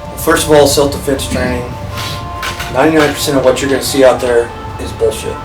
First of all, self-defense training. 99% of what you're going to see out there is bullshit.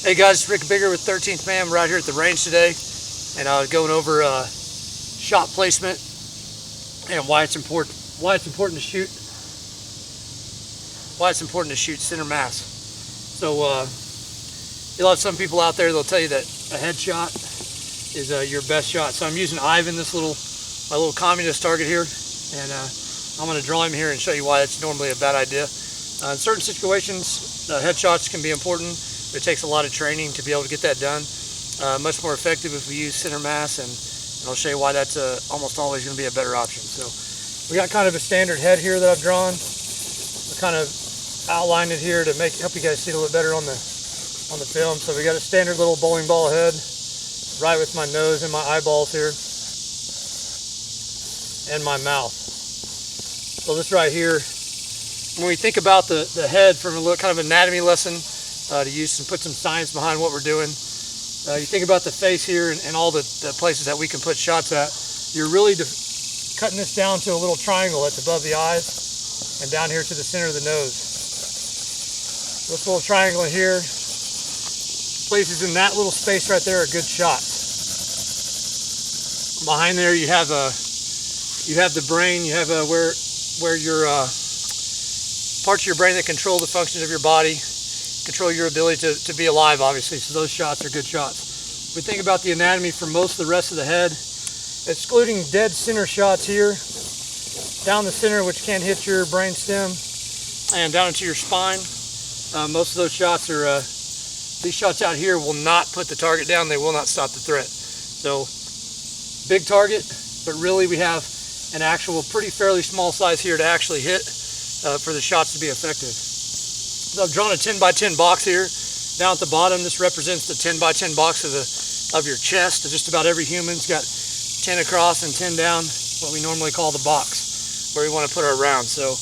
Hey guys, it's Rick Bigger with 13th Man. We're out here at the range today and going over shot placement and why it's important to shoot center mass. So you'll have some people out there, they'll tell you that a headshot is your best shot. So I'm using Ivan, my little communist target here, and I'm going to draw him here and show you why it's normally a bad idea. In certain situations, headshots can be important. It takes a lot of training to be able to get that done. Much more effective if we use center mass, and I'll show you why that's almost always going to be a better option. So we got kind of a standard head here that I've drawn. I kind of outlined it here to help you guys see it a little better on the film. So we got a standard little bowling ball head, right with my nose and my eyeballs here, and my mouth. So this right here, when we think about the head from a little kind of anatomy lesson, to use and put some science behind what we're doing. You think about the face here and all the places that we can put shots at. You're really cutting this down to a little triangle that's above the eyes and down here to the center of the nose. This little triangle here, places in that little space right there are good shots. Behind there you have the brain. You have where your parts of your brain that control the functions of your body, control your ability to be alive, obviously. So those shots are good shots. We think about the anatomy for most of the rest of the head, excluding dead center shots here, down the center, which can hit your brain stem, and down into your spine. Most of those shots are, these shots out here will not put the target down. They will not stop the threat. So big target, but really we have an actual fairly small size here to actually hit for the shots to be effective. So I've drawn a 10 by 10 box here. Down at the bottom, this represents the 10 by 10 box of your chest. Just about every human's got 10 across and 10 down, what we normally call the box, where we want to put our rounds. So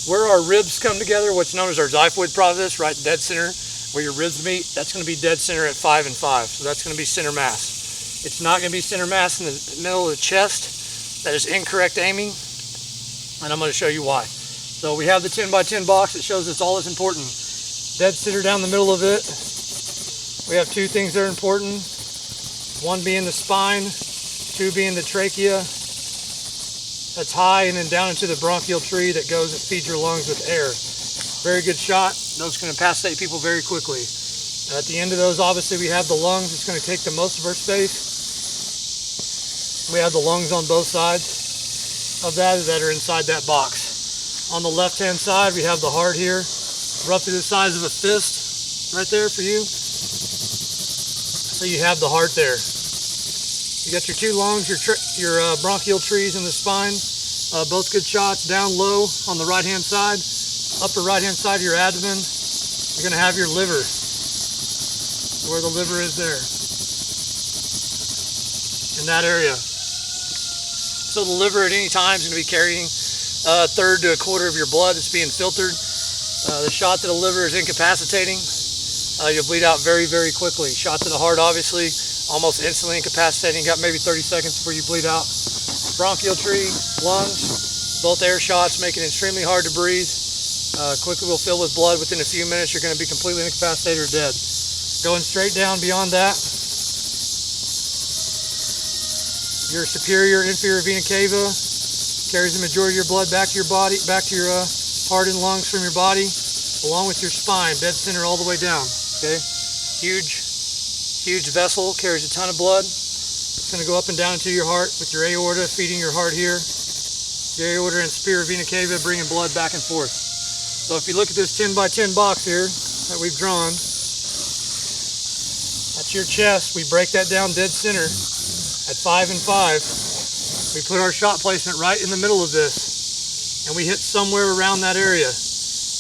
where our ribs come together, what's known as our xiphoid process, right dead center, where your ribs meet, that's going to be dead center at 5 and 5. So that's going to be center mass. It's not going to be center mass in the middle of the chest. That is incorrect aiming, and I'm going to show you why. So we have the 10 by 10 box. It shows us all that's important. Dead center down the middle of it. We have two things that are important. One being the spine, two being the trachea. That's high, and then down into the bronchial tree that feeds your lungs with air. Very good shot. Those can incapacitate people very quickly. At the end of those, obviously, we have the lungs. It's going to take the most of our space. We have the lungs on both sides of that are inside that box. On the left-hand side, we have the heart here, roughly the size of a fist right there for you. So you have the heart there. You got your two lungs, your bronchial trees in the spine, both good shots. Down low on the right-hand side, upper right-hand side of your abdomen, you're going to have your liver, where the liver is there, in that area. So the liver at any time is going to be carrying a third to a quarter of your blood that's being filtered. The shot to the liver is incapacitating. You'll bleed out very, very quickly. Shot to the heart, obviously, almost instantly incapacitating. Got maybe 30 seconds before you bleed out. Bronchial tree, lungs, both air shots make it extremely hard to breathe. Quickly will fill with blood. Within a few minutes, you're going to be completely incapacitated or dead. Going straight down beyond that, your superior inferior vena cava carries the majority of your blood back to your body, back to your heart and lungs from your body, along with your spine, dead center all the way down. Okay, huge vessel, carries a ton of blood. It's going to go up and down into your heart with your aorta feeding your heart here. Your aorta and superior vena cava bringing blood back and forth. So if you look at this 10 by 10 box here, that we've drawn. That's your chest. We break that down dead center at 5 and 5. We put our shot placement right in the middle of this, and we hit somewhere around that area.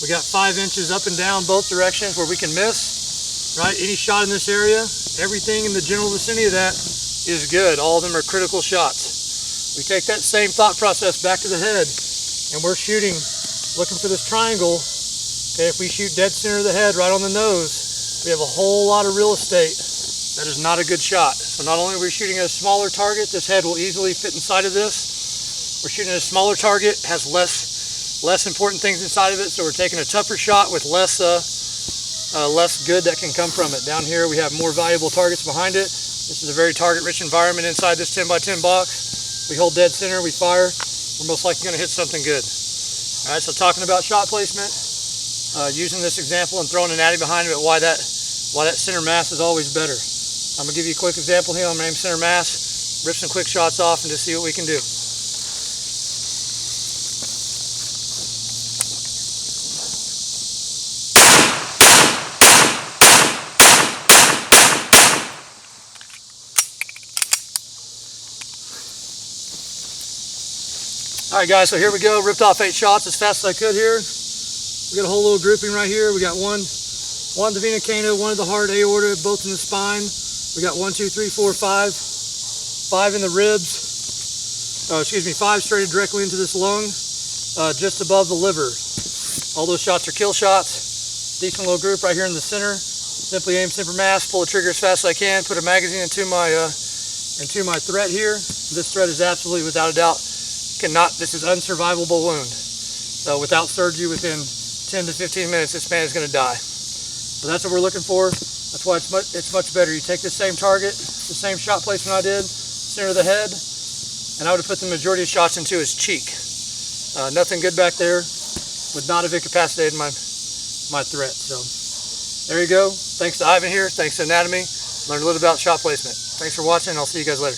We got 5 inches up and down both directions where we can miss, right? Any shot in this area, everything in the general vicinity of that is good. All of them are critical shots. We take that same thought process back to the head, and we're shooting, looking for this triangle. Okay, if we shoot dead center of the head right on the nose, we have a whole lot of real estate. That is not a good shot. So not only are we shooting at a smaller target, this head will easily fit inside of this. We're shooting at a smaller target, has less important things inside of it, so we're taking a tougher shot with less good that can come from it. Down here we have more valuable targets behind it. This is a very target-rich environment inside this 10x10 box. We hold dead center, we fire, we're most likely going to hit something good. All right, so talking about shot placement, using this example and throwing an addy behind it, why that center mass is always better. I'm going to give you a quick example here. I'm going to aim center mass, rip some quick shots off, and just see what we can do. All right, guys, so here we go. Ripped off 8 shots as fast as I could here. We got a whole little grouping right here. We got one at the vena cava, one at the heart, aorta, both in the spine. We got 1, 2, 3, 4, 5 in the ribs. 5 straight directly into this lung, just above the liver. All those shots are kill shots. Decent little group right here in the center. Simply aim center mass, pull the trigger as fast as I can, put a magazine into my threat here. This threat is absolutely, without a doubt, this is unsurvivable wound. So without surgery, within 10 to 15 minutes, this man is going to die. So that's what we're looking for. That's why it's much better. You take this same target, the same shot placement I did, center of the head, and I would have put the majority of shots into his cheek. Nothing good back there. Would not have incapacitated my threat. So there you go. Thanks to Ivan here. Thanks to Anatomy. Learned a little about shot placement. Thanks for watching. I'll see you guys later.